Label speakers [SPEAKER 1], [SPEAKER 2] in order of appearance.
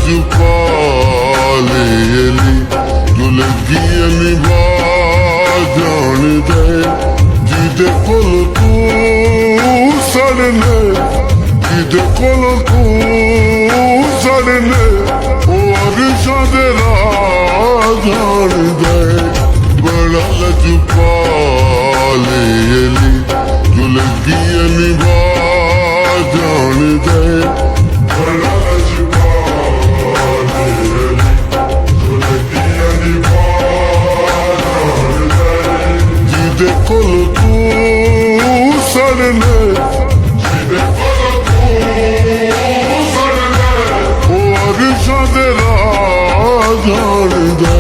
[SPEAKER 1] जुपाली जो लगी निभा जान दे जिदे कोल तू सड़ने जिदे कोल तू सड़ने ओ अरशा दे राह जान दे बड़ा जुपाली जो लगी निभा जान दे बड़ा जिदे कोल तू सड़ने ओ अरशा दे राह जान दे